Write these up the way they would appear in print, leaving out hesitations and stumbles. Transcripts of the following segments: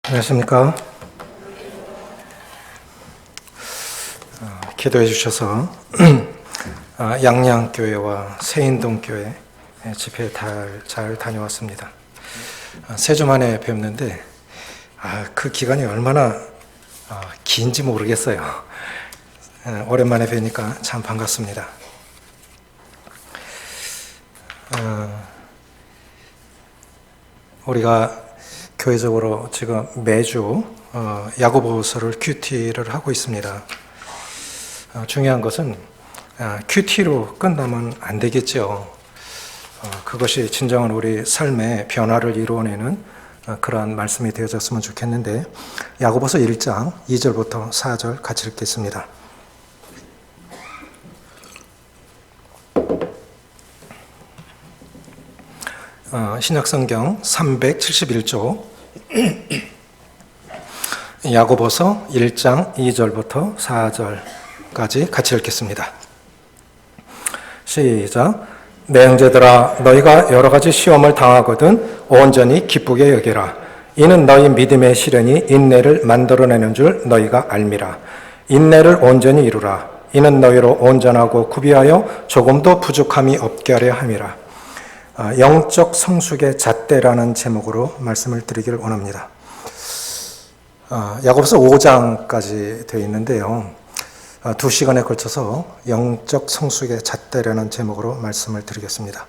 안녕하십니까. 기도해 주셔서 양양교회와 세인동교회 집회 잘 다녀왔습니다. 3주 만에 뵙는데 그 기간이 얼마나 긴지 모르겠어요. 오랜만에 뵈니까 참 반갑습니다. 우리가 교회적으로 지금 매주 야고보서를 큐티를 하고 있습니다. 중요한 것은 큐티로 끝나면 안 되겠죠. 그것이 진정한 우리 삶의 변화를 이루어내는 그러한 말씀이 되어졌으면 좋겠는데, 야고보서 1장 2절부터 4절 같이 읽겠습니다. 신약성경 371조 야고보서 1장 2절부터 4절까지 같이 읽겠습니다. 시작. 내 형제들아, 너희가 여러 가지 시험을 당하거든 온전히 기쁘게 여기라. 이는 너희 믿음의 시련이 인내를 만들어내는 줄 너희가 알미라. 인내를 온전히 이루라. 이는 너희로 온전하고 구비하여 조금도 부족함이 없게 하려 함이라. 영적 성숙의 잣대라는 제목으로 말씀을 드리기를 원합니다. 야고보서 5장까지 되어 있는데요. 2시간에 걸쳐서 영적 성숙의 잣대라는 제목으로 말씀을 드리겠습니다.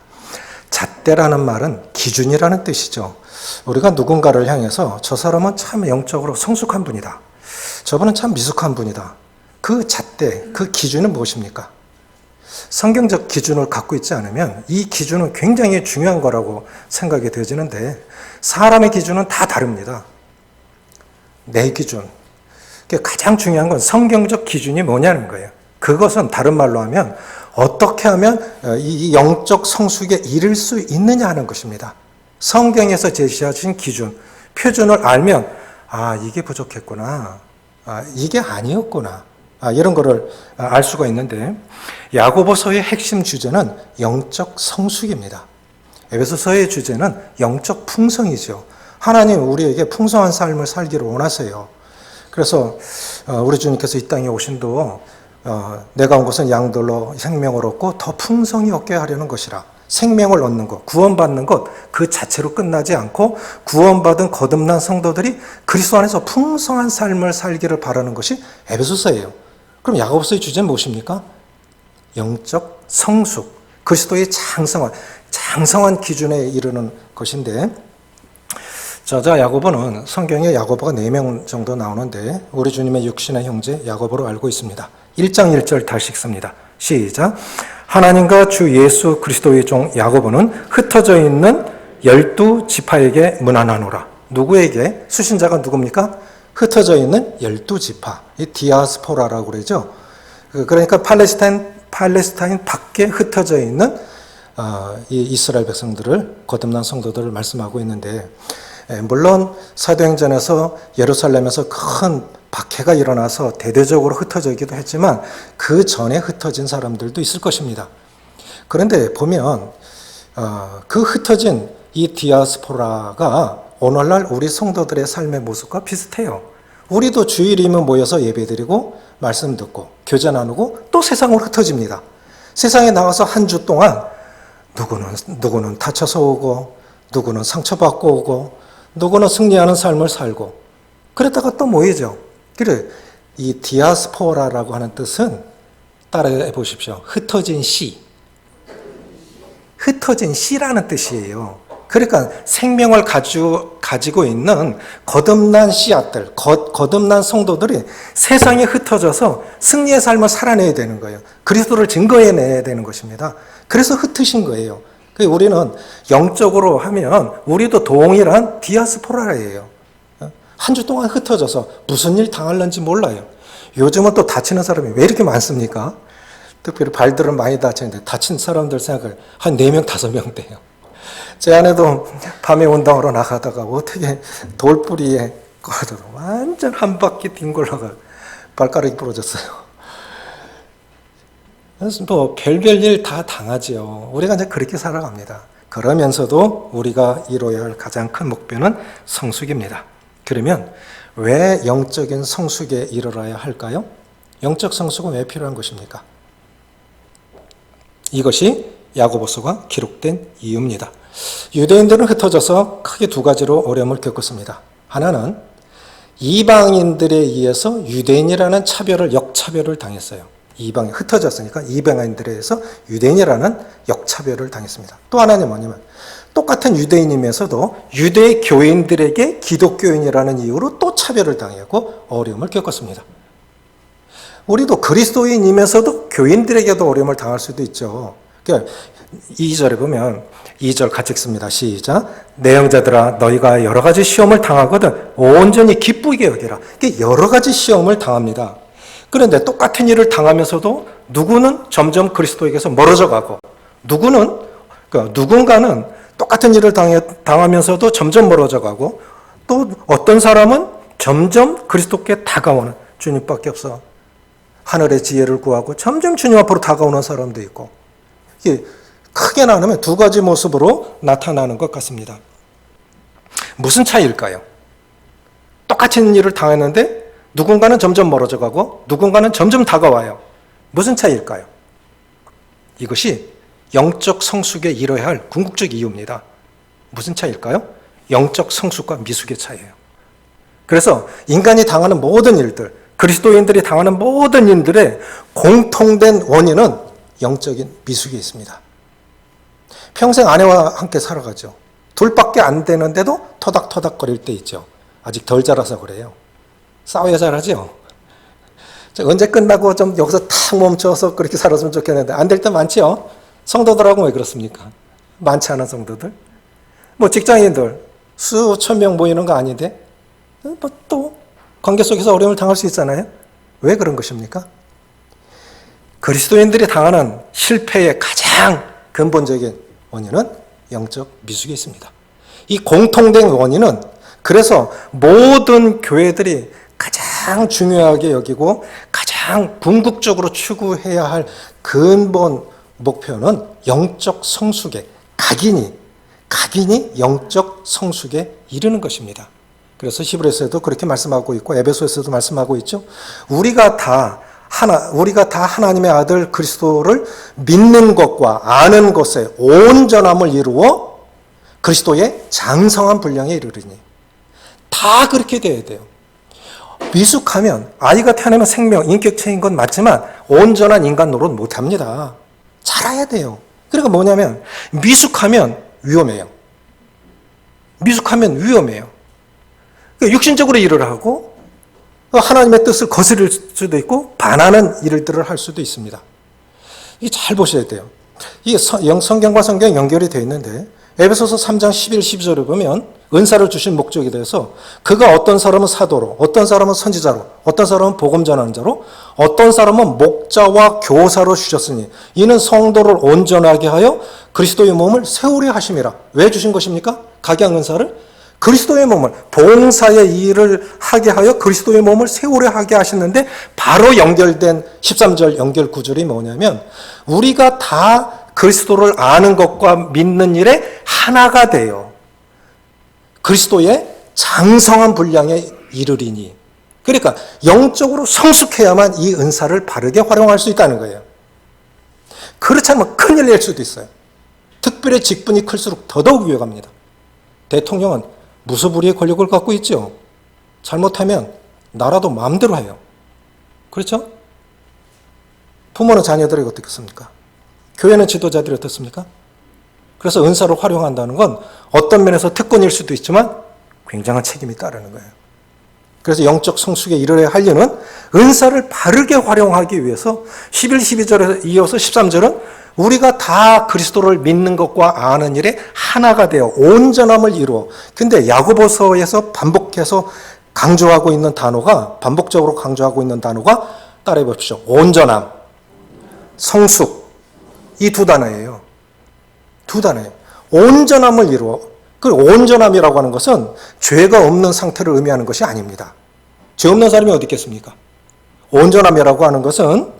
잣대라는 말은 기준이라는 뜻이죠. 우리가 누군가를 향해서 저 사람은 참 영적으로 성숙한 분이다, 저분은 참 미숙한 분이다, 그 잣대, 그 기준은 무엇입니까? 성경적 기준을 갖고 있지 않으면 이 기준은 굉장히 중요한 거라고 생각이 되어지는데, 사람의 기준은 다 다릅니다. 내 기준, 가장 중요한 건 성경적 기준이 뭐냐는 거예요. 그것은 다른 말로 하면 어떻게 하면 이 영적 성숙에 이를 수 있느냐 하는 것입니다. 성경에서 제시하신 기준, 표준을 알면 이게 부족했구나, 이게 아니었구나, 이런 거를 알 수가 있는데, 야고보서의 핵심 주제는 영적 성숙입니다. 에베소서의 주제는 영적 풍성이죠. 하나님 우리에게 풍성한 삶을 살기를 원하세요. 그래서 우리 주님께서 이 땅에 오신도 내가 온 것은 양들로 생명을 얻고 더 풍성히 얻게 하려는 것이라. 생명을 얻는 것, 구원받는 것 그 자체로 끝나지 않고 구원받은 거듭난 성도들이 그리스도 안에서 풍성한 삶을 살기를 바라는 것이 에베소서예요. 그럼 야고보서의 주제는 무엇입니까? 영적 성숙, 그리스도의 장성한 기준에 이르는 것인데, 저자 야고보는 성경에 야고보가 4명 정도 나오는데 우리 주님의 육신의 형제 야고보로 알고 있습니다. 1장 1절 다시 읽습니다. 시작. 하나님과 주 예수 그리스도의 종 야고보는 흩어져 있는 12지파에게 문안하노라. 누구에게? 수신자가 누굽니까? 흩어져 있는 12지파, 이 디아스포라라고 그러죠. 그러니까 팔레스타인 밖에 흩어져 있는 이 이스라엘 백성들을, 거듭난 성도들을 말씀하고 있는데, 물론 사도행전에서 예루살렘에서 큰 박해가 일어나서 대대적으로 흩어지기도 했지만 그 전에 흩어진 사람들도 있을 것입니다. 그런데 보면 그 흩어진 이 디아스포라가 오늘날 우리 성도들의 삶의 모습과 비슷해요. 우리도 주일이면 모여서 예배드리고 말씀 듣고 교제 나누고 또 세상으로 흩어집니다. 세상에 나가서 한 주 동안 누구는 다쳐서 오고, 누구는 상처받고 오고, 누구는 승리하는 삶을 살고, 그랬다가 또 모이죠. 그래, 이 디아스포라라고 하는 뜻은 따라해 보십시오. 흩어진 씨라는 뜻이에요. 그러니까 생명을 가지고 있는 거듭난 씨앗들, 거듭난 성도들이 세상에 흩어져서 승리의 삶을 살아내야 되는 거예요. 그리스도를 증거해내야 되는 것입니다. 그래서 흩으신 거예요. 우리는 영적으로 하면 우리도 동일한 디아스포라예요. 한 주 동안 ht어져서 무슨 일 당할는지 몰라요. 요즘은 또 다치는 사람이 왜 이렇게 많습니까? 특별히 발들은 많이 다치는데 다친 사람들 생각을 한 4명, 5명 돼요. 제 아내도 밤에 운동하러 나가다가 어떻게 돌뿌리에 완전 한 바퀴 뒹굴러가 발가락이 부러졌어요. 그래서 뭐 별별 일 다 당하지요. 우리가 이제 그렇게 살아갑니다. 그러면서도 우리가 이뤄야 할 가장 큰 목표는 성숙입니다. 그러면 왜 영적인 성숙에 이르러야 할까요? 영적 성숙은 왜 필요한 것입니까? 이것이 야고보서가 기록된 이유입니다. 유대인들은 흩어져서 크게 두 가지로 어려움을 겪었습니다. 하나는 이방인들에 의해서 유대인이라는 역차별을 당했어요. 이방인, 흩어졌으니까 이방인들에 의해서 유대인이라는 역차별을 당했습니다. 또 하나는 뭐냐면 똑같은 유대인이면서도 유대 교인들에게 기독교인이라는 이유로 또 차별을 당하고 어려움을 겪었습니다. 우리도 그리스도인이면서도 교인들에게도 어려움을 당할 수도 있죠. 그러니까 2절에 보면 2절 같이 읽습니다. 시작. 내 형제들아 너희가 여러 가지 시험을 당하거든 온전히 기쁘게 여기라. 여러 가지 시험을 당합니다. 그런데 똑같은 일을 당하면서도 누구는 점점 그리스도에게서 멀어져 가고 누군가는 똑같은 일을 당하면서도 점점 멀어져 가고 또 어떤 사람은 점점 그리스도께 다가오는 주님밖에 없어. 하늘의 지혜를 구하고 점점 주님 앞으로 다가오는 사람도 있고 이게 크게 나누면 두 가지 모습으로 나타나는 것 같습니다. 무슨 차이일까요? 똑같은 일을 당했는데 누군가는 점점 멀어져 가고 누군가는 점점 다가와요. 무슨 차이일까요? 이것이 영적 성숙에 이뤄야 할 궁극적 이유입니다. 무슨 차이일까요? 영적 성숙과 미숙의 차이예요. 그래서 인간이 당하는 모든 일들, 그리스도인들이 당하는 모든 일들의 공통된 원인은 영적인 미숙이 있습니다. 평생 아내와 함께 살아가죠. 둘밖에 안 되는데도 토닥토닥거릴 때 있죠. 아직 덜 자라서 그래요. 싸워야 잘하죠. 언제 끝나고 좀 여기서 탁 멈춰서 그렇게 살았으면 좋겠는데 안 될 때 많지요. 성도들하고 왜 그렇습니까? 많지 않은 성도들. 직장인들 수천 명 모이는 거 아닌데 또 관계 속에서 어려움을 당할 수 있잖아요. 왜 그런 것입니까? 그리스도인들이 당하는 실패의 가장 근본적인 원인은 영적 미숙이 있습니다. 이 공통된 원인은 그래서 모든 교회들이 가장 중요하게 여기고 가장 궁극적으로 추구해야 할 근본 목표는 영적 성숙에 각인이 영적 성숙에 이르는 것입니다. 그래서 히브리서에도 그렇게 말씀하고 있고 에베소에서도 말씀하고 있죠. 우리가 다 하나님의 아들 그리스도를 믿는 것과 아는 것에 온전함을 이루어 그리스도의 장성한 분량에 이르리니 다 그렇게 돼야 돼요. 미숙하면 아이가 태어나면 생명, 인격체인 건 맞지만 온전한 인간 노릇 못합니다. 자라야 돼요. 그러니까 뭐냐면 미숙하면 위험해요. 육신적으로 일을 하고 하나님의 뜻을 거스릴 수도 있고 반하는 일들을 할 수도 있습니다. 이 잘 보셔야 돼요. 이 성경과 성경 연결이 되어 있는데 에베소서 3장 11, 12절을 보면 은사를 주신 목적에 대해서 그가 어떤 사람은 사도로, 어떤 사람은 선지자로, 어떤 사람은 복음 전하는 자로, 어떤 사람은 목자와 교사로 주셨으니 이는 성도를 온전하게 하여 그리스도의 몸을 세우려 하심이라. 왜 주신 것입니까? 각양 은사를 그리스도의 몸을 봉사의 일을 하게 하여 그리스도의 몸을 세우려 하게 하셨는데 바로 연결된 13절 연결 구절이 뭐냐면 우리가 다 그리스도를 아는 것과 믿는 일에 하나가 돼요. 그리스도의 장성한 분량에 이르리니. 그러니까 영적으로 성숙해야만 이 은사를 바르게 활용할 수 있다는 거예요. 그렇지 않으면 큰일 낼 수도 있어요. 특별히 직분이 클수록 더더욱 위험합니다. 대통령은 무소불위의 권력을 갖고 있죠. 잘못하면 나라도 마음대로 해요. 그렇죠? 부모는 자녀들에게 어떻겠습니까? 교회는 지도자들이 어떻습니까? 그래서 은사를 활용한다는 건 어떤 면에서 특권일 수도 있지만 굉장한 책임이 따르는 거예요. 그래서 영적 성숙에 이르러야 하려는 은사를 바르게 활용하기 위해서 11, 12절에서 이어서 13절은 우리가 다 그리스도를 믿는 것과 아는 일에 하나가 되어 온전함을 이루어. 근데 야고보서에서 반복적으로 강조하고 있는 단어가 따라해 보십시오. 온전함, 성숙. 이 두 단어예요. 온전함을 이루어. 그 온전함이라고 하는 것은 죄가 없는 상태를 의미하는 것이 아닙니다. 죄 없는 사람이 어디 있겠습니까? 온전함이라고 하는 것은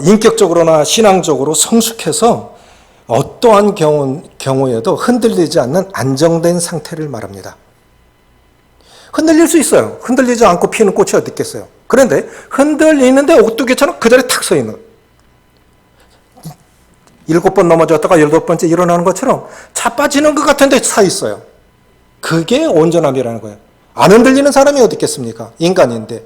인격적으로나 신앙적으로 성숙해서 어떠한 경우에도 흔들리지 않는 안정된 상태를 말합니다. 흔들릴 수 있어요. 흔들리지 않고 피는 꽃이 어디 있겠어요. 그런데 흔들리는데 오뚜기처럼 그 자리에 탁 서 있는, 7번 넘어졌다가 8번째 일어나는 것처럼 자빠지는 것 같은데 서 있어요. 그게 온전함이라는 거예요. 안 흔들리는 사람이 어디 있겠습니까? 인간인데.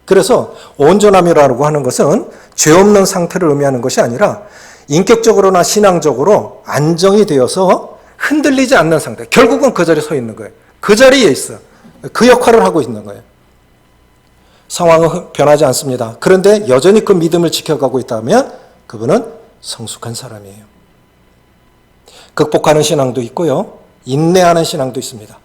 그래서 온전함이라고 하는 것은 죄 없는 상태를 의미하는 것이 아니라 인격적으로나 신앙적으로 안정이 되어서 흔들리지 않는 상태. 결국은 그 자리에 서 있는 거예요. 그 자리에 있어. 그 역할을 하고 있는 거예요. 상황은 변하지 않습니다. 그런데 여전히 그 믿음을 지켜가고 있다면 그분은 성숙한 사람이에요. 극복하는 신앙도 있고요. 인내하는 신앙도 있습니다.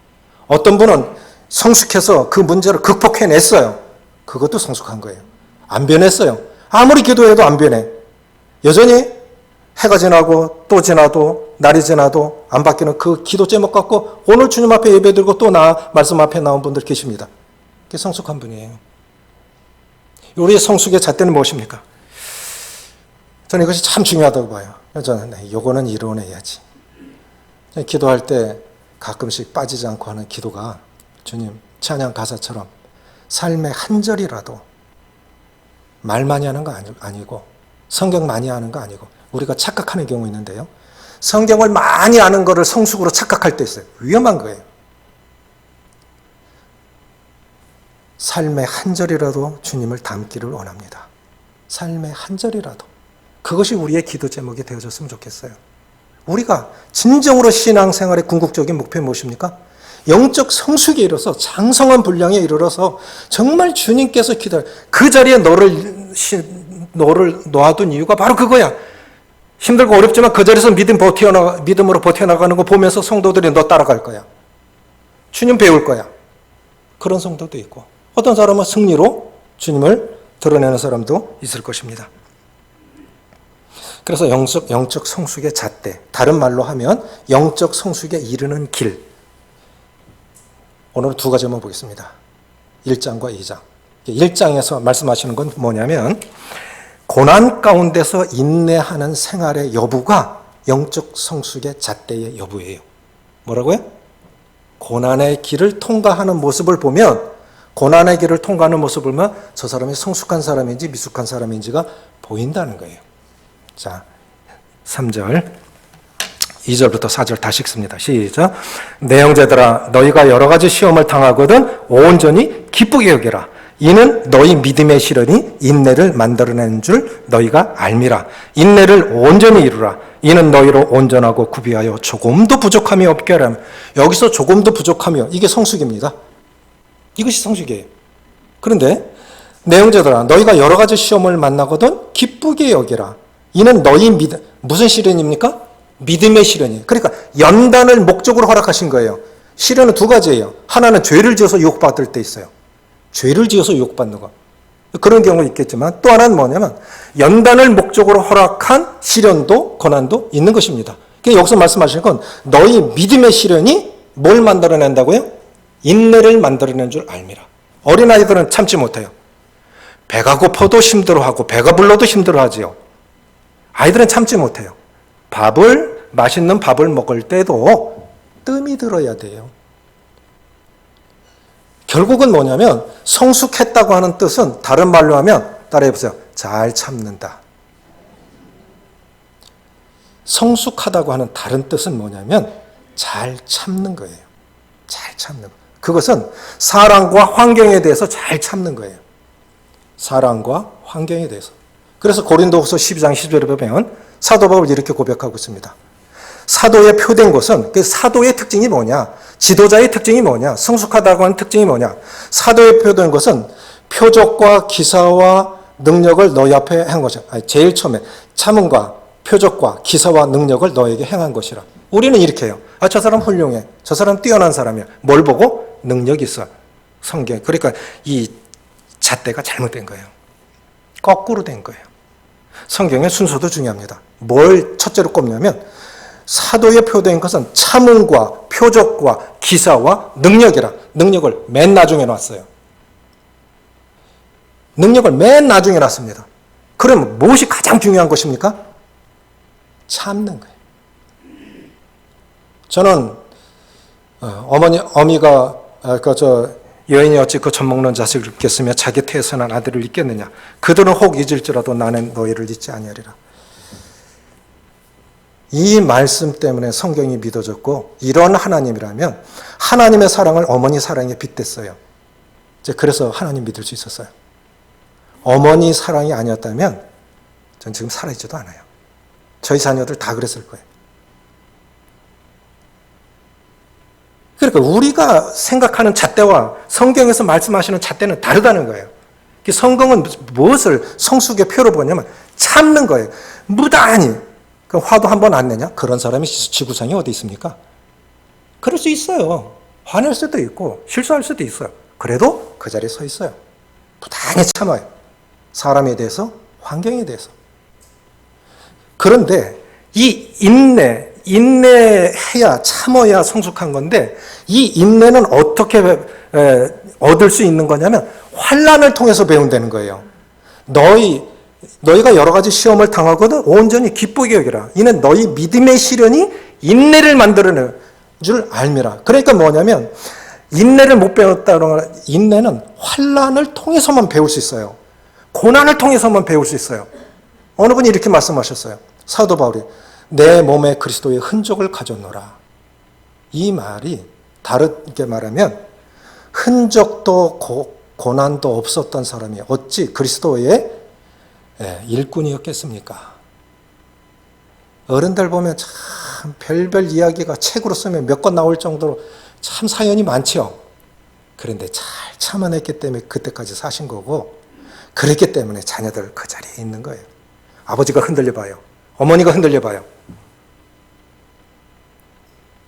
어떤 분은 성숙해서 그 문제를 극복해냈어요. 그것도 성숙한 거예요. 안 변했어요. 아무리 기도해도 안 변해. 여전히 해가 지나고 또 지나도 날이 지나도 안 바뀌는 그 기도 제목 갖고 오늘 주님 앞에 예배드리고 또 말씀 앞에 나온 분들 계십니다. 그게 성숙한 분이에요. 우리의 성숙의 잣대는 무엇입니까? 저는 이것이 참 중요하다고 봐요. 저는 이거는 이뤄내야지. 기도할 때 가끔씩 빠지지 않고 하는 기도가 주님 찬양 가사처럼 삶의 한 절이라도 말 많이 하는 거 아니고 성경 많이 하는 거 아니고 우리가 착각하는 경우 있는데요. 성경을 많이 아는 거를 성숙으로 착각할 때 있어요. 위험한 거예요. 삶의 한 절이라도 주님을 닮기를 원합니다. 삶의 한 절이라도. 그것이 우리의 기도 제목이 되어졌으면 좋겠어요. 우리가 진정으로 신앙생활의 궁극적인 목표는 무엇입니까? 영적 성숙에 이르러서 장성한 분량에 이르러서 정말 주님께서 그 자리에 너를 놓아둔 이유가 바로 그거야. 힘들고 어렵지만 그 자리에서 믿음으로 버텨나가는 거 보면서 성도들이 너 따라갈 거야. 주님 배울 거야. 그런 성도도 있고 어떤 사람은 승리로 주님을 드러내는 사람도 있을 것입니다. 그래서 영적 성숙의 잣대, 다른 말로 하면 영적 성숙에 이르는 길. 오늘은 두 가지만 보겠습니다. 1장과 2장. 1장에서 말씀하시는 건 뭐냐면 고난 가운데서 인내하는 생활의 여부가 영적 성숙의 잣대의 여부예요. 뭐라고요? 고난의 길을 통과하는 모습을 보면 고난의 길을 통과하는 모습을 보면 저 사람이 성숙한 사람인지 미숙한 사람인지가 보인다는 거예요. 자, 3절, 2절부터 4절 다시 읽습니다. 시작. 내 형제들아 너희가 여러 가지 시험을 당하거든 온전히 기쁘게 여기라. 이는 너희 믿음의 시련이 인내를 만들어내는 줄 너희가 알미라. 인내를 온전히 이루라. 이는 너희로 온전하고 구비하여 조금도 부족함이 없게 하라. 여기서 조금도 부족함이요. 이게 성숙입니다. 이것이 성숙이에요. 그런데 내 형제들아 너희가 여러 가지 시험을 만나거든 기쁘게 여기라. 이는 너희 무슨 시련입니까? 믿음의 시련이에요. 그러니까 연단을 목적으로 허락하신 거예요. 시련은 두 가지예요. 하나는 죄를 지어서 유혹받을 때 있어요. 죄를 지어서 유혹받는 거. 그런 경우 있겠지만 또 하나는 뭐냐면 연단을 목적으로 허락한 시련도 고난도 있는 것입니다. 그러니까 여기서 말씀하시는 건 너희 믿음의 시련이 뭘 만들어낸다고요? 인내를 만들어낸 줄 알미라. 어린아이들은 참지 못해요. 배가 고파도 힘들어하고 배가 불러도 힘들어하지요. 아이들은 참지 못해요. 맛있는 밥을 먹을 때도 뜸이 들어야 돼요. 결국은 뭐냐면 성숙했다고 하는 뜻은 다른 말로 하면 따라해보세요. 잘 참는다. 성숙하다고 하는 다른 뜻은 뭐냐면 잘 참는 거예요. 잘 참는 거. 그것은 사랑과 환경에 대해서 잘 참는 거예요. 사랑과 환경에 대해서. 그래서 고린도후서 12장 10절에 보면 사도 바울이 이렇게 고백하고 있습니다. 사도에 표된 것은 그 사도의 특징이 뭐냐? 지도자의 특징이 뭐냐? 성숙하다고 하는 특징이 뭐냐? 사도에 표된 것은 표적과 기사와 능력을 너희 앞에 행한 것이야. 제일 처음에 참음과 표적과 기사와 능력을 너에게 행한 것이라. 우리는 이렇게 해요. 저 사람 훌륭해. 저 사람 뛰어난 사람이야. 뭘 보고? 능력이 있어. 성경. 그러니까 이 잣대가 잘못된 거예요. 거꾸로 된 거예요. 성경의 순서도 중요합니다. 뭘 첫째로 꼽냐면 사도에 표된 것은 참음과 표적과 기사와 능력이라. 능력을 맨 나중에 놨어요. 능력을 맨 나중에 놨습니다. 그러면 무엇이 가장 중요한 것입니까? 참는 거예요. 저는 어미가 여인이 어찌 그 젖 먹는 자식을 잊겠으며 자기 태에서난 아들을 잊겠느냐. 그들은 혹 잊을지라도 나는 너희를 잊지 아니하리라. 이 말씀 때문에 성경이 믿어졌고, 이런 하나님이라면 하나님의 사랑을 어머니 사랑에 빗댔어요. 그래서 하나님 믿을 수 있었어요. 어머니 사랑이 아니었다면 전 지금 살아있지도 않아요. 저희 자녀들 다 그랬을 거예요. 그러니까 우리가 생각하는 잣대와 성경에서 말씀하시는 잣대는 다르다는 거예요. 성경은 무엇을 성숙의 표로 보냐면 참는 거예요. 무단히. 화도 한 번 안 내냐? 그런 사람이 지구상에 어디 있습니까? 그럴 수 있어요. 화낼 수도 있고 실수할 수도 있어요. 그래도 그 자리에 서 있어요. 부단히 참아요. 사람에 대해서, 환경에 대해서. 그런데 이 인내해야, 참아야 성숙한 건데, 이 인내는 어떻게 얻을 수 있는 거냐면 환난을 통해서 배운다는 거예요. 너희가 여러 가지 시험을 당하거든 온전히 기쁘게 여기라. 이는 너희 믿음의 시련이 인내를 만들어낼 줄 알미라. 그러니까 뭐냐면 인내를 못 배웠다는 건, 인내는 환난을 통해서만 배울 수 있어요. 고난을 통해서만 배울 수 있어요. 어느 분이 이렇게 말씀하셨어요. 사도 바울이 내 몸에 그리스도의 흔적을 가졌노라. 이 말이 다르게 말하면 흔적도 고난도 없었던 사람이 어찌 그리스도의 일꾼이었겠습니까? 어른들 보면 참 별별 이야기가 책으로 쓰면 몇 권 나올 정도로 참 사연이 많죠. 그런데 잘 참아냈기 때문에 그때까지 사신 거고, 그랬기 때문에 자녀들 그 자리에 있는 거예요. 아버지가 흔들려 봐요. 어머니가 흔들려 봐요.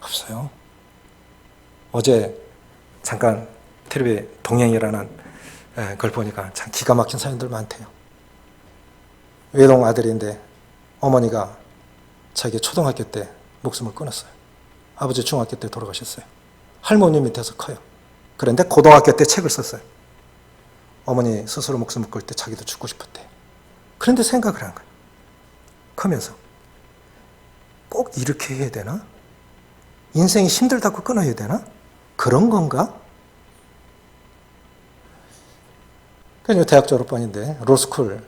없어요. 어제 잠깐 텔레비 동행이라는 걸 보니까 참 기가 막힌 사연들 많대요. 외동 아들인데 어머니가 자기 초등학교 때 목숨을 끊었어요. 아버지 중학교 때 돌아가셨어요. 할머니 밑에서 커요. 그런데 고등학교 때 책을 썼어요. 어머니 스스로 목숨을 끊을 때 자기도 죽고 싶었대. 그런데 생각을 한 거예요. 크면서 꼭 이렇게 해야 되나? 인생이 힘들다고 끊어야 되나? 그런 건가? 그래서 대학 졸업반인데 로스쿨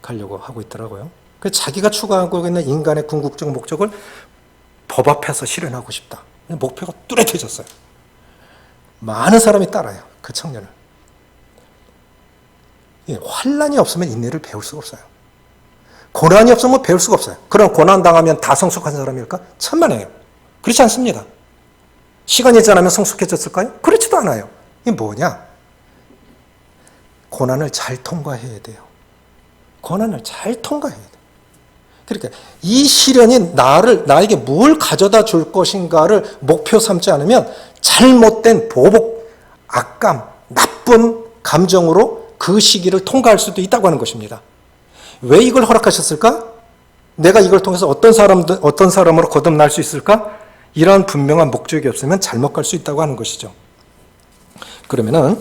가려고 하고 있더라고요. 그래서 자기가 추구하고 있는 인간의 궁극적 목적을 법 앞에서 실현하고 싶다. 목표가 뚜렷해졌어요. 많은 사람이 따라요. 그 청년을. 환난이 없으면 인내를 배울 수가 없어요. 고난이 없으면 배울 수가 없어요. 그럼 고난 당하면 다 성숙한 사람일까? 천만에요. 그렇지 않습니다. 시간이 지나면 성숙해졌을까요? 그렇지도 않아요. 이게 뭐냐? 고난을 잘 통과해야 돼요. 고난을 잘 통과해야 돼요. 그러니까 이 시련이 나에게 뭘 가져다 줄 것인가를 목표 삼지 않으면 잘못된 보복, 악감, 나쁜 감정으로 그 시기를 통과할 수도 있다고 하는 것입니다. 왜 이걸 허락하셨을까? 내가 이걸 통해서 어떤 사람으로 거듭날 수 있을까? 이런 분명한 목적이 없으면 잘못 갈 수 있다고 하는 것이죠. 그러면은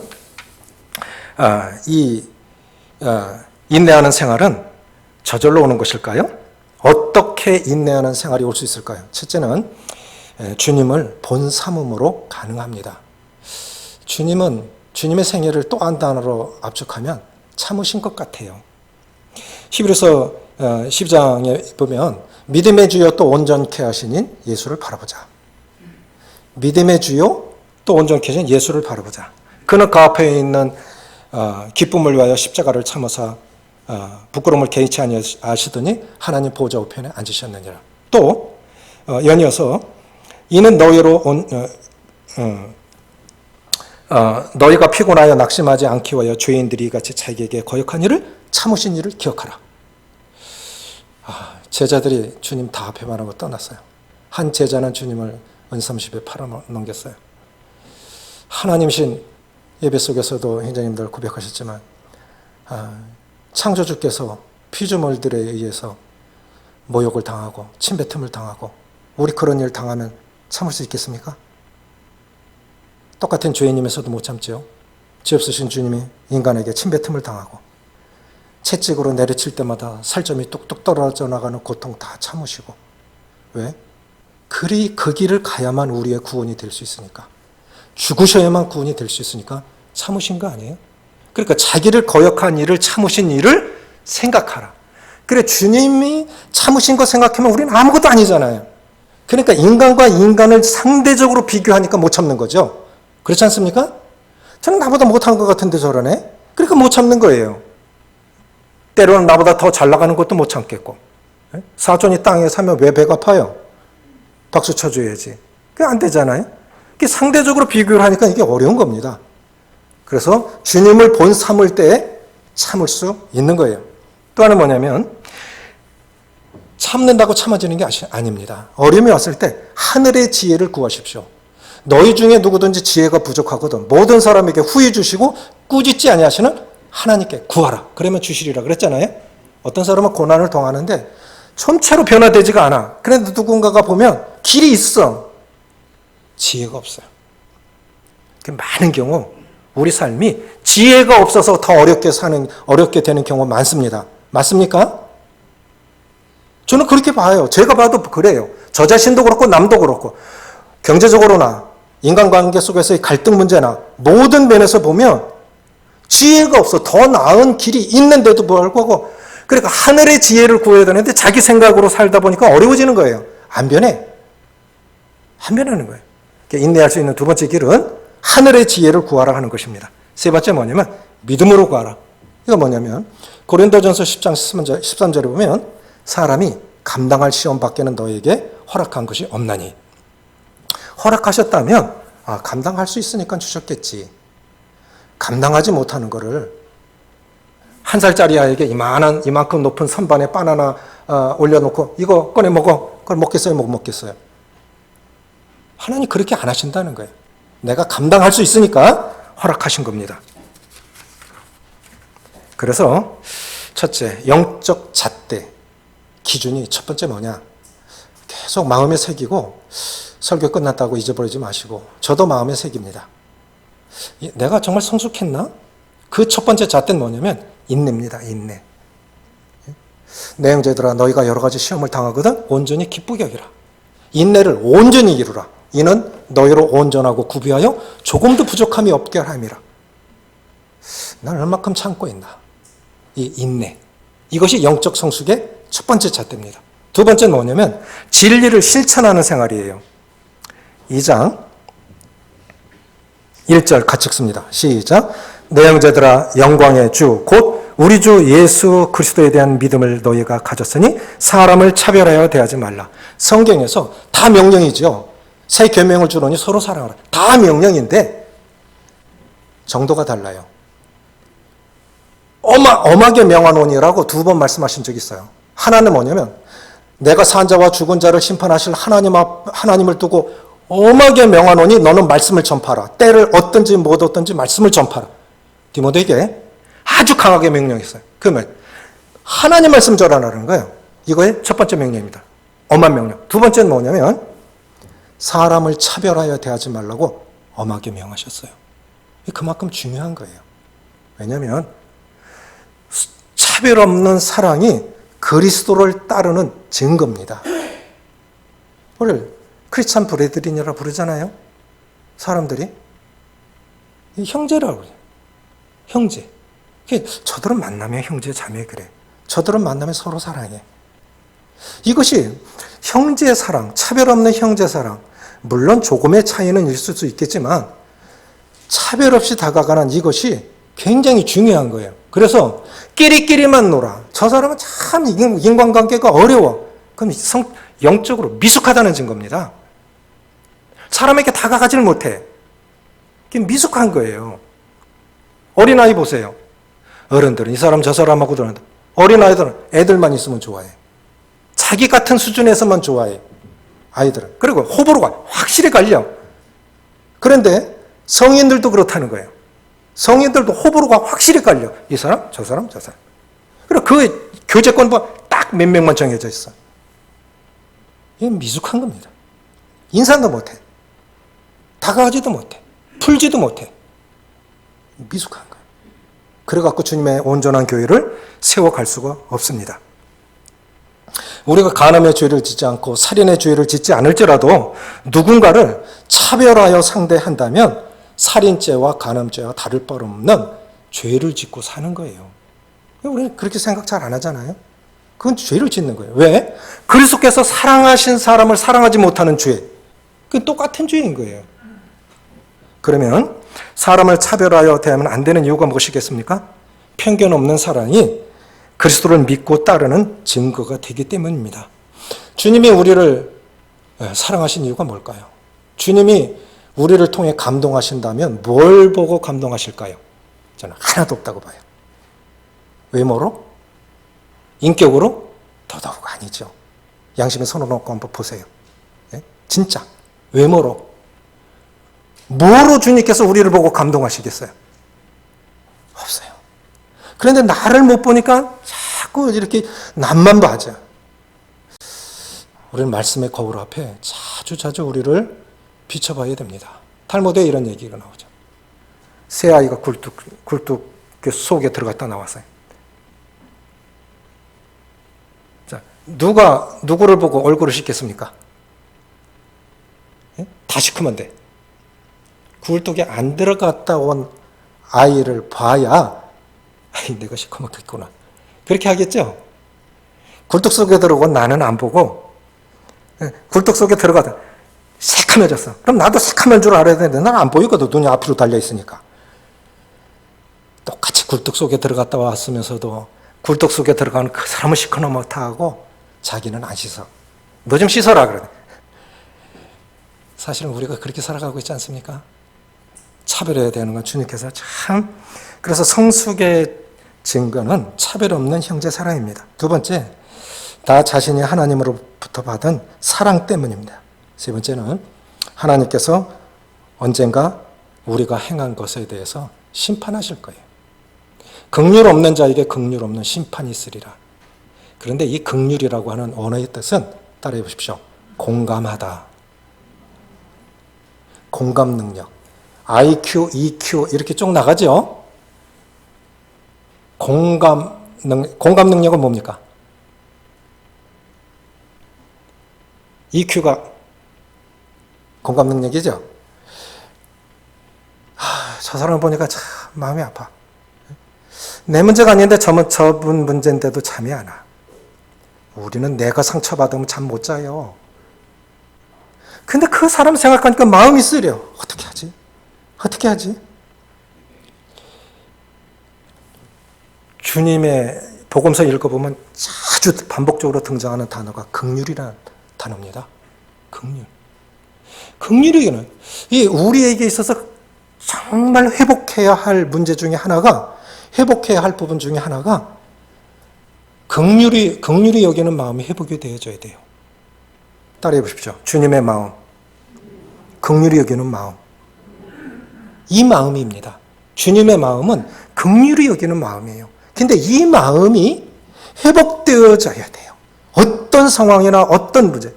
인내하는 생활은 저절로 오는 것일까요? 어떻게 인내하는 생활이 올 수 있을까요? 첫째는 주님을 본삼음으로 가능합니다. 주님의 생애를 또 한 단어로 압축하면 참으신 것 같아요. 히브리서 12장에 보면 믿음의 주여 또 온전케 하시닌 예수를 바라보자. 믿음의 주여 또 온전케 하신 예수를 바라보자. 그는 그 앞에 있는 기쁨을 위하여 십자가를 참으사 부끄러움을 개의치 아니하시더니 하나님 보좌 우편에 앉으셨느니라. 또 연이어서 이는 너희가 피곤하여 낙심하지 않기 위하여 죄인들이 같이 자기에게 거역한 일을 참으신 일을 기억하라. 제자들이 주님 다 앞에만 하고 떠났어요. 한 제자는 주님을 은삼십에 팔아넘겼어요. 하나님신 예배 속에서도 행자님들 고백하셨지만 창조주께서 피조물들에 의해서 모욕을 당하고 침뱉음을 당하고 우리 그런 일 당하면 참을 수 있겠습니까? 똑같은 죄인임에서도 못 참죠. 죄 없으신 주님이 인간에게 침뱉음을 당하고 채찍으로 내리칠 때마다 살점이 뚝뚝 떨어져 나가는 고통 다 참으시고. 왜? 그 길을 가야만 우리의 구원이 될 수 있으니까. 죽으셔야만 구원이 될 수 있으니까 참으신 거 아니에요? 그러니까 자기를 거역한 일을 참으신 일을 생각하라. 그래, 주님이 참으신 거 생각하면 우리는 아무것도 아니잖아요. 그러니까 인간과 인간을 상대적으로 비교하니까 못 참는 거죠. 그렇지 않습니까? 저는 나보다 못한 것 같은데 저러네? 그러니까 못 참는 거예요. 때로는 나보다 더 잘 나가는 것도 못 참겠고. 사촌이 땅에 사면 왜 배가 아파요? 박수 쳐줘야지. 그게 안 되잖아요. 그게 상대적으로 비교를 하니까 이게 어려운 겁니다. 그래서 주님을 본 삼을 때 참을 수 있는 거예요. 또 하나는 뭐냐면 참는다고 참아지는 게 아닙니다. 어려움이 왔을 때 하늘의 지혜를 구하십시오. 너희 중에 누구든지 지혜가 부족하거든 모든 사람에게 후히 주시고 꾸짖지 아니하시는 하나님께 구하라. 그러면 주시리라 그랬잖아요. 어떤 사람은 고난을 당하는데 전체로 변화되지가 않아. 그런데 누군가가 보면 길이 있어. 지혜가 없어요. 많은 경우 우리 삶이 지혜가 없어서 더 어렵게 되는 경우가 많습니다. 맞습니까? 저는 그렇게 봐요. 제가 봐도 그래요. 저 자신도 그렇고 남도 그렇고 경제적으로나 인간관계 속에서의 갈등 문제나 모든 면에서 보면 지혜가 없어. 더 나은 길이 있는데도 불구하고 그러니까 하늘의 지혜를 구해야 되는데 자기 생각으로 살다 보니까 어려워지는 거예요. 안 변해. 안 변하는 거예요. 인내할 수 있는 두 번째 길은 하늘의 지혜를 구하라 하는 것입니다. 세 번째 뭐냐면 믿음으로 구하라. 이거 뭐냐면 고린도전서 10장 13절에 보면 사람이 감당할 시험 밖에는 너에게 허락한 것이 없나니. 허락하셨다면 감당할 수 있으니까 주셨겠지. 감당하지 못하는 거를 한 살짜리 아이에게 이만큼 높은 선반에 바나나 올려놓고 이거 꺼내 먹어. 그걸 먹겠어요? 못 먹겠어요? 하나님 그렇게 안 하신다는 거예요. 내가 감당할 수 있으니까 허락하신 겁니다. 그래서 첫째, 영적 잣대 기준이 첫 번째 뭐냐? 계속 마음에 새기고 설교 끝났다고 잊어버리지 마시고 저도 마음에 새깁니다. 내가 정말 성숙했나? 그 첫 번째 잣대는 뭐냐면 인내입니다. 인내. 내 형제들아 너희가 여러 가지 시험을 당하거든 온전히 기쁘게 여기라. 인내를 온전히 이루라. 이는 너희로 온전하고 구비하여 조금도 부족함이 없게 함이라. 난 얼마큼 참고 있나? 이 인내. 이것이 영적 성숙의 첫 번째 잣대입니다. 두 번째는 뭐냐면 진리를 실천하는 생활이에요. 2장 1절 같이 읽습니다. 시작. 내 형제들아 영광의 주 곧 우리 주 예수 그리스도에 대한 믿음을 너희가 가졌으니 사람을 차별하여 대하지 말라. 성경에서 다 명령이죠. 새 계명을 주노니 서로 사랑하라. 다 명령인데 정도가 달라요. 엄하게 명하노니라고 두 번 말씀하신 적이 있어요. 하나는 뭐냐면 내가 산 자와 죽은 자를 심판하실 하나님을 두고 엄하게 명하노니 너는 말씀을 전파하라. 때를 얻든지 못 얻든지 말씀을 전파하라. 디모데에게 아주 강하게 명령했어요. 그러면 하나님 말씀 전하라는 거예요. 이거의 첫 번째 명령입니다. 엄한 명령. 두 번째는 뭐냐면 사람을 차별하여 대하지 말라고 엄하게 명하셨어요. 그만큼 중요한 거예요. 왜냐하면 차별 없는 사랑이 그리스도를 따르는 증거입니다. 오늘 크리스찬 브레드린이라 부르잖아요. 사람들이 형제라고 그래요. 형제. 저들은 만나면 형제 자매 그래. 저들은 만나면 서로 사랑해. 이것이 형제 사랑, 차별 없는 형제 사랑. 물론 조금의 차이는 있을 수 있겠지만 차별 없이 다가가는 이것이 굉장히 중요한 거예요. 그래서 끼리끼리만 놀아. 저 사람은 참 인간관계가 어려워. 그럼 영적으로 미숙하다는 증거입니다. 사람에게 다가가지를 못해. 그게 미숙한 거예요. 어린아이 보세요. 어른들은 이 사람 저 사람하고 들어간다. 어린아이들은 애들만 있으면 좋아해. 자기 같은 수준에서만 좋아해. 아이들은. 그리고 호불호가 확실히 갈려. 그런데 성인들도 그렇다는 거예요. 성인들도 호불호가 확실히 갈려. 이 사람, 저 사람, 저 사람. 그리고 그 교제권 딱 몇 명만 정해져 있어. 이건 미숙한 겁니다. 인사도 못해. 다가가지도 못해. 풀지도 못해. 미숙한 거예요. 그래갖고 주님의 온전한 교회를 세워갈 수가 없습니다. 우리가 간음의 죄를 짓지 않고 살인의 죄를 짓지 않을지라도 누군가를 차별하여 상대한다면 살인죄와 간음죄와 다를 바 없는 죄를 짓고 사는 거예요. 우리는 그렇게 생각 잘 안 하잖아요. 그건 죄를 짓는 거예요. 왜? 그리스도께서 사랑하신 사람을 사랑하지 못하는 죄. 그건 똑같은 죄인 거예요. 그러면 사람을 차별하여 대하면 안 되는 이유가 무엇이겠습니까? 편견 없는 사랑이 그리스도를 믿고 따르는 증거가 되기 때문입니다. 주님이 우리를 사랑하신 이유가 뭘까요? 주님이 우리를 통해 감동하신다면 뭘 보고 감동하실까요? 저는 하나도 없다고 봐요. 외모로? 인격으로? 더더욱 아니죠. 양심에 손을 얹고 한번 보세요. 진짜 외모로. 뭐로 주님께서 우리를 보고 감동하시겠어요? 없어요. 그런데 나를 못 보니까 자꾸 이렇게 남만 봐죠. 우리는 말씀의 거울 앞에 자주 우리를 비춰봐야 됩니다. 탈무드에 이런 얘기가 나오죠. 새 아이가 굴뚝 속에 들어갔다 나왔어요. 자, 누가 누구를 보고 얼굴을 씻겠습니까? 다 시커먼 데. 굴뚝에 안 들어갔다 온 아이를 봐야 내가 시커멓겠구나. 그렇게 하겠죠? 굴뚝 속에 들어온 나는 안 보고 굴뚝 속에 들어가다 새카매졌어. 그럼 나도 새카맨 줄 알아야 되는데 난 안 보이거든. 눈이 앞으로 달려 있으니까. 똑같이 굴뚝 속에 들어갔다 왔으면서도 굴뚝 속에 들어가는 그 사람은 시커멓다고 자기는 안 씻어. 너 좀 씻어라 그래. 사실은 우리가 그렇게 살아가고 있지 않습니까? 차별해야 되는 건 주님께서 참. 그래서 성숙의 증거는 차별 없는 형제 사랑입니다. 두 번째, 나 자신이 하나님으로부터 받은 사랑 때문입니다. 세 번째는 하나님께서 언젠가 우리가 행한 것에 대해서 심판하실 거예요. 긍휼 없는 자에게 긍휼 없는 심판이 있으리라. 그런데 이 긍휼이라고 하는 언어의 뜻은 따라해 보십시오. 공감하다. 공감 능력. IQ, EQ 이렇게 쭉 나가죠. 공감 능력은 뭡니까? EQ가 공감 능력이죠. 저 사람을 보니까 참 마음이 아파. 내 문제가 아닌데 저분 문제인데도 잠이 안 와. 우리는 내가 상처받으면 잠 못 자요. 근데 그 사람 생각하니까 마음이 쓰려. 어떻게 하지? 어떻게 하지? 주님의 복음서 읽어보면 자주 반복적으로 등장하는 단어가 긍휼이라는 단어입니다. 긍휼. 긍휼이는 이 우리에게 있어서 정말 회복해야 할 문제 중에 하나가, 회복해야 할 부분 중에 하나가 긍휼이 여기는 마음이 회복이 되어져야 돼요. 따라해 보십시오. 주님의 마음, 긍휼이 여기는 마음. 이 마음입니다. 주님의 마음은 긍휼이 여기는 마음이에요. 근데 이 마음이 회복되어져야 돼요. 어떤 상황이나 어떤 문제,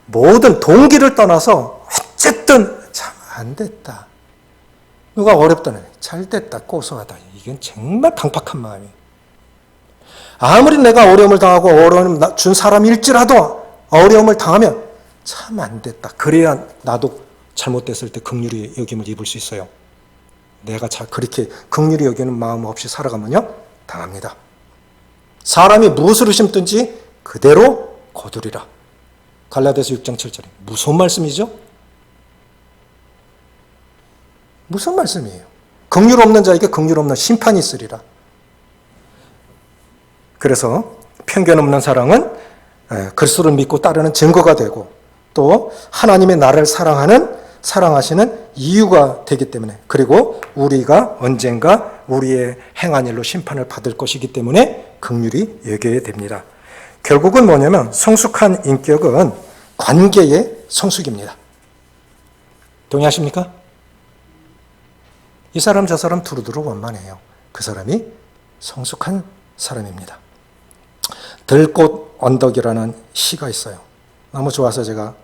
모든 동기를 떠나서 어쨌든 참 안 됐다. 누가 어렵다네. 잘 됐다. 고소하다. 이건 정말 강팍한 마음이에요. 아무리 내가 어려움을 당하고 어려움 준 사람일지라도 어려움을 당하면 참 안 됐다. 그래야 나도 잘못됐을 때 긍휼히 여김을 입을 수 있어요. 내가 그렇게 긍휼히 여기는 마음 없이 살아가면요, 당합니다. 사람이 무엇으로 심든지 그대로 거두리라. 갈라디아서 6장 7절에 무슨 말씀이죠? 무슨 말씀이에요? 긍휼 없는 자에게 긍휼 없는 심판이 있으리라. 그래서 편견 없는 사랑은 그리스도를 믿고 따르는 증거가 되고 또 하나님의 나를 사랑하시는 이유가 되기 때문에, 그리고 우리가 언젠가 우리의 행한 일로 심판을 받을 것이기 때문에 긍휼히 여겨야 됩니다. 결국은 뭐냐면 성숙한 인격은 관계의 성숙입니다. 동의하십니까? 이 사람 저 사람 두루두루 원만해요. 그 사람이 성숙한 사람입니다. 들꽃 언덕이라는 시가 있어요. 너무 좋아서 제가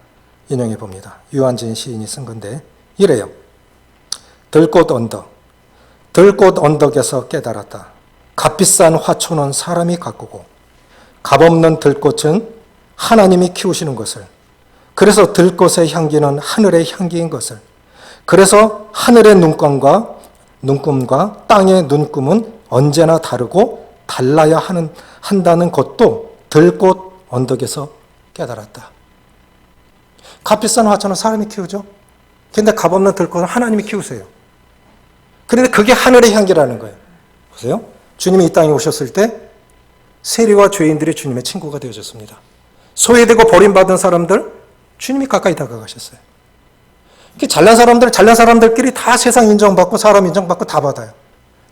인용해 봅니다. 유한진 시인이 쓴 건데 이래요. 들꽃 언덕에서 깨달았다. 값비싼 화초는 사람이 가꾸고 값없는 들꽃은 하나님이 키우시는 것을, 그래서 들꽃의 향기는 하늘의 향기인 것을, 그래서 하늘의 눈금과 땅의 눈금은 언제나 다르고 달라야 한다는 것도 들꽃 언덕에서 깨달았다. 값비싼 화초는 사람이 키우죠. 근데 값없는 들꽃은 하나님이 키우세요. 그런데 그게 하늘의 향기라는 거예요. 보세요. 주님이 이 땅에 오셨을 때 세리와 죄인들이 주님의 친구가 되어졌습니다. 소외되고 버림받은 사람들, 주님이 가까이 다가가셨어요. 잘난 사람들끼리 다 세상 인정받고 사람 인정받고 다 받아요.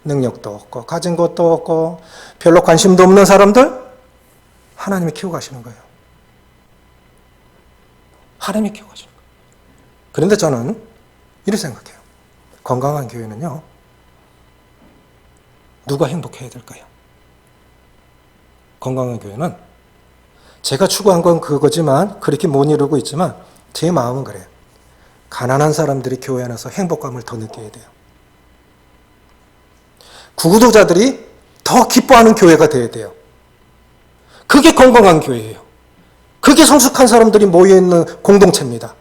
능력도 없고 가진 것도 없고 별로 관심도 없는 사람들, 하나님이 키우고 가시는 거예요. 하나님이 키우고 가시는 거예요. 그런데 저는 이렇게 생각해요. 건강한 교회는요, 누가 행복해야 될까요? 건강한 교회는 제가 추구한 건 그거지만, 그렇게 못 이루고 있지만 제 마음은 그래요. 가난한 사람들이 교회 안에서 행복감을 더 느껴야 돼요. 구도자들이 더 기뻐하는 교회가 되어야 돼요. 그게 건강한 교회예요. 그게 성숙한 사람들이 모여있는 공동체입니다.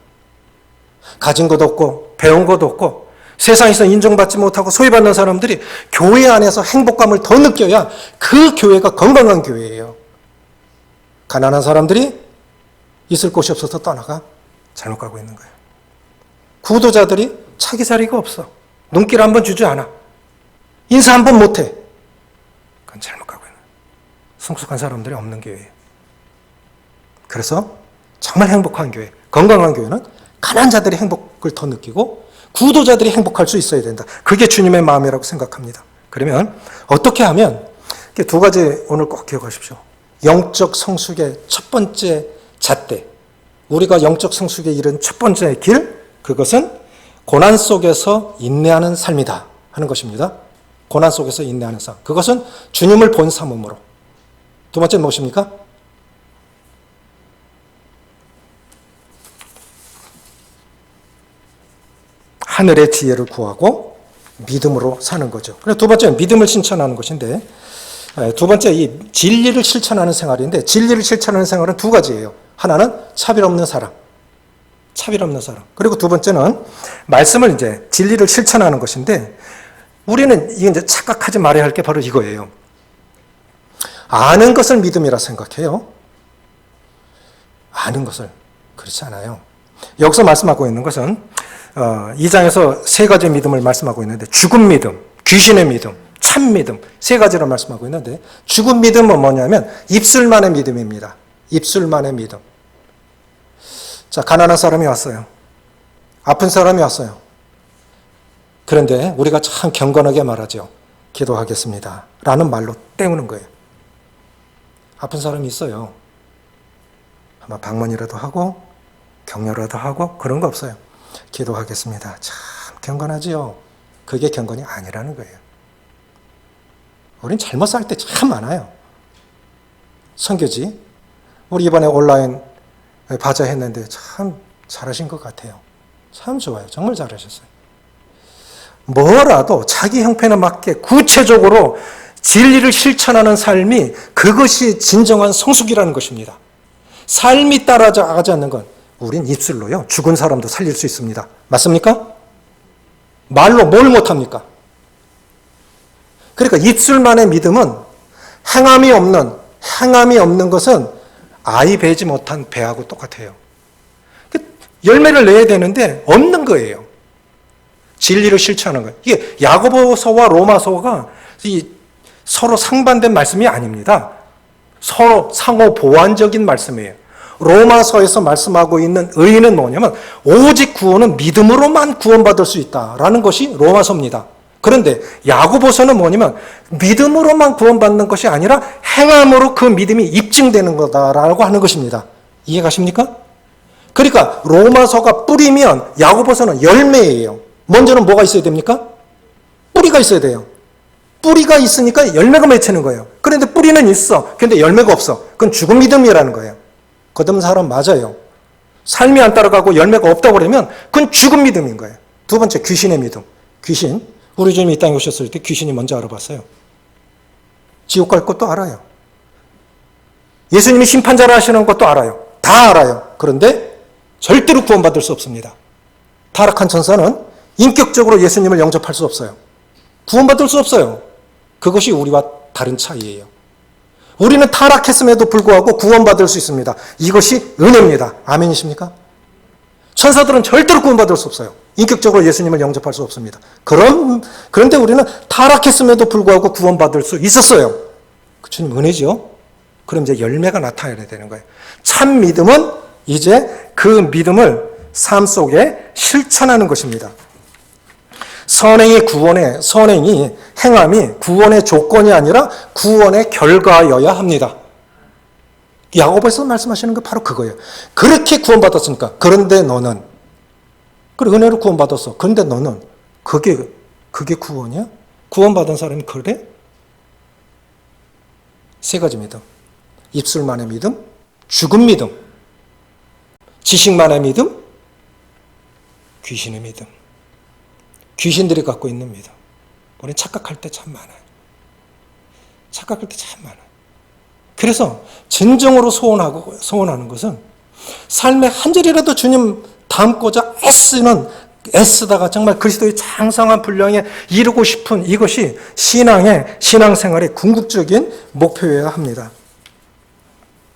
가진 것도 없고 배운 것도 없고 세상에서 인정받지 못하고 소외받는 사람들이 교회 안에서 행복감을 더 느껴야 그 교회가 건강한 교회예요. 가난한 사람들이 있을 곳이 없어서 떠나가 잘못 가고 있는 거예요. 구도자들이 차기 자리가 없어. 눈길 한번 주지 않아. 인사 한번 못해. 그건 잘못 가고 있는 거예요. 성숙한 사람들이 없는 교회예요. 그래서 정말 행복한 교회, 건강한 교회는 가난한 자들이 행복을 더 느끼고 구도자들이 행복할 수 있어야 된다. 그게 주님의 마음이라고 생각합니다. 그러면 어떻게 하면, 두 가지 오늘 꼭 기억하십시오. 영적 성숙의 첫 번째 잣대, 우리가 영적 성숙에 이른 첫 번째 길, 그것은 고난 속에서 인내하는 삶이다 하는 것입니다. 고난 속에서 인내하는 삶, 그것은 주님을 본 삼음으로. 두 번째는 무엇입니까? 하늘의 지혜를 구하고 믿음으로 사는 거죠. 그래서 두 번째는 믿음을 실천하는 것인데, 두 번째 이 진리를 실천하는 생활인데, 진리를 실천하는 생활은 두 가지예요. 하나는 차별 없는 사랑. 그리고 두 번째는 말씀을 이제 진리를 실천하는 것인데, 우리는 이게 이제 착각하지 말아야 할 게 바로 이거예요. 아는 것을 믿음이라 생각해요. 아는 것을. 그렇지 않아요. 여기서 말씀하고 있는 것은 2장에서 세 가지 믿음을 말씀하고 있는데, 죽은 믿음, 귀신의 믿음, 참 믿음, 세 가지로 말씀하고 있는데, 죽은 믿음은 뭐냐면 입술만의 믿음입니다. 입술만의 믿음. 자, 가난한 사람이 왔어요. 아픈 사람이 왔어요. 그런데 우리가 참 경건하게 말하죠. 기도하겠습니다 라는 말로 때우는 거예요. 아픈 사람이 있어요. 아마 방문이라도 하고 격려라도 하고 그런 거 없어요. 기도하겠습니다. 참 경건하지요. 그게 경건이 아니라는 거예요. 우린 잘못 살 때 참 많아요. 선교지, 우리 이번에 온라인 바자 했는데 참 잘하신 것 같아요. 참 좋아요. 정말 잘하셨어요. 뭐라도 자기 형편에 맞게 구체적으로 진리를 실천하는 삶이, 그것이 진정한 성숙이라는 것입니다. 삶이 따라가지 않는 건, 우린 입술로요, 죽은 사람도 살릴 수 있습니다. 맞습니까? 말로 뭘 못합니까? 그러니까 입술만의 믿음은 행함이 없는 것은 아이 베지 못한 배하고 똑같아요. 열매를 내야 되는데 없는 거예요. 진리를 실천하는 거예요. 이게 야고보서와 로마서가 서로 상반된 말씀이 아닙니다. 서로 상호 보완적인 말씀이에요. 로마서에서 말씀하고 있는 의의는 뭐냐면 오직 구원은 믿음으로만 구원받을 수 있다라는 것이 로마서입니다. 그런데 야고보서는 뭐냐면 믿음으로만 구원받는 것이 아니라 행함으로 그 믿음이 입증되는 거다라고 하는 것입니다. 이해가십니까? 그러니까 로마서가 뿌리면 야고보서는 열매예요. 먼저는 뭐가 있어야 됩니까? 뿌리가 있어야 돼요. 뿌리가 있으니까 열매가 맺히는 거예요. 그런데 뿌리는 있어. 그런데 열매가 없어. 그건 죽은 믿음이라는 거예요. 거듭난 사람 맞아요. 삶이 안 따라가고 열매가 없다고 그러면 그건 죽은 믿음인 거예요. 두 번째, 귀신의 믿음. 귀신. 우리 주님이 이 땅에 오셨을 때 귀신이 먼저 알아봤어요. 지옥 갈 것도 알아요. 예수님이 심판자라 하시는 것도 알아요. 다 알아요. 그런데 절대로 구원받을 수 없습니다. 타락한 천사는 인격적으로 예수님을 영접할 수 없어요. 구원받을 수 없어요. 그것이 우리와 다른 차이예요. 우리는 타락했음에도 불구하고 구원받을 수 있습니다. 이것이 은혜입니다. 아멘이십니까? 천사들은 절대로 구원받을 수 없어요. 인격적으로 예수님을 영접할 수 없습니다. 그런데 우리는 타락했음에도 불구하고 구원받을 수 있었어요. 주님 은혜죠? 그럼 이제 열매가 나타나야 되는 거예요. 참 믿음은 이제 그 믿음을 삶 속에 실천하는 것입니다. 선행이 행함이 구원의 조건이 아니라 구원의 결과여야 합니다. 야고보에서 말씀하시는 게 바로 그거예요. 그렇게 구원받았으니까. 그런데 너는, 그래, 은혜로 구원받았어. 그런데 너는, 그게 구원이야? 구원받은 사람이 그래? 세 가지 믿음. 입술만의 믿음, 죽은 믿음, 지식만의 믿음, 귀신의 믿음. 귀신들이 갖고 있는 믿음. 우리는 착각할 때 참 많아요. 착각할 때 참 많아요. 그래서 진정으로 소원하는 것은 삶의 한 절이라도 주님 닮고자 애쓰다가 정말 그리스도의 장성한 분량에 이루고 싶은 이것이 신앙생활의 궁극적인 목표여야 합니다.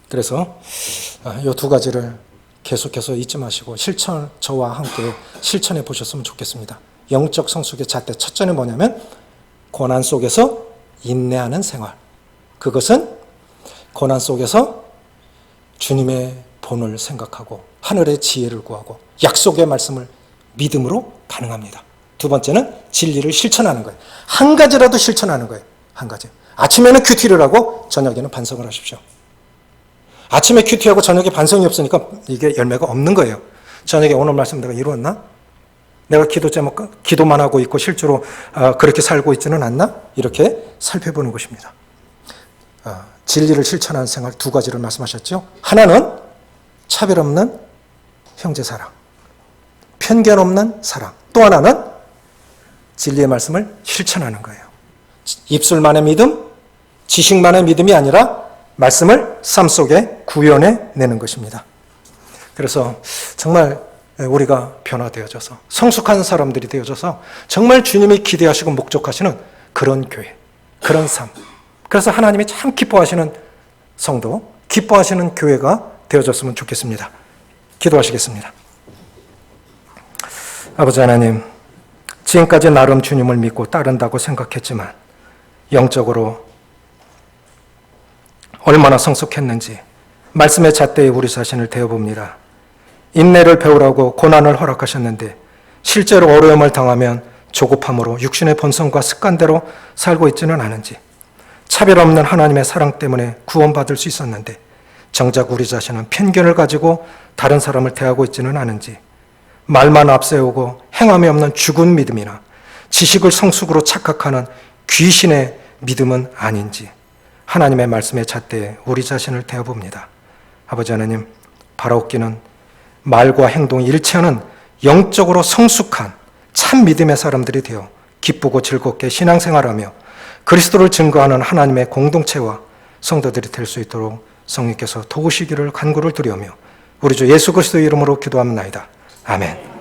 그래서 이 두 가지를 계속해서 잊지 마시고 저와 함께 실천해 보셨으면 좋겠습니다. 영적 성숙의 잣대 첫째는 뭐냐면 고난 속에서 인내하는 생활. 그것은 고난 속에서 주님의 본을 생각하고 하늘의 지혜를 구하고 약속의 말씀을 믿음으로 가능합니다. 두 번째는 진리를 실천하는 거예요. 한 가지라도 실천하는 거예요. 한 가지. 아침에는 큐티를 하고 저녁에는 반성을 하십시오. 아침에 큐티하고 저녁에 반성이 없으니까 이게 열매가 없는 거예요. 저녁에 오늘 말씀 내가 이루었나? 내가 기도만 하고 있고 실제로 그렇게 살고 있지는 않나? 이렇게 살펴보는 것입니다. 진리를 실천하는 생활 두 가지를 말씀하셨죠. 하나는 차별 없는 형제 사랑, 편견 없는 사랑. 또 하나는 진리의 말씀을 실천하는 거예요. 입술만의 믿음, 지식만의 믿음이 아니라 말씀을 삶 속에 구현해내는 것입니다. 그래서 정말 우리가 변화되어져서 성숙한 사람들이 되어져서 정말 주님이 기대하시고 목적하시는 그런 교회, 그런 삶. 그래서 하나님이 참 기뻐하시는 성도, 기뻐하시는 교회가 되어졌으면 좋겠습니다. 기도하시겠습니다. 아버지 하나님, 지금까지 나름 주님을 믿고 따른다고 생각했지만 영적으로 얼마나 성숙했는지 말씀의 잣대에 우리 자신을 대어봅니다. 인내를 배우라고 고난을 허락하셨는데 실제로 어려움을 당하면 조급함으로 육신의 본성과 습관대로 살고 있지는 않은지, 차별 없는 하나님의 사랑 때문에 구원받을 수 있었는데 정작 우리 자신은 편견을 가지고 다른 사람을 대하고 있지는 않은지, 말만 앞세우고 행함이 없는 죽은 믿음이나 지식을 성숙으로 착각하는 귀신의 믿음은 아닌지 하나님의 말씀의 잣대에 우리 자신을 대어봅니다. 아버지 하나님, 바라옵기는 말과 행동이 일치하는 영적으로 성숙한 참 믿음의 사람들이 되어 기쁘고 즐겁게 신앙생활하며 그리스도를 증거하는 하나님의 공동체와 성도들이 될 수 있도록 성령께서 도우시기를 간구를 드리오며 우리 주 예수 그리스도의 이름으로 기도합니다. 아멘.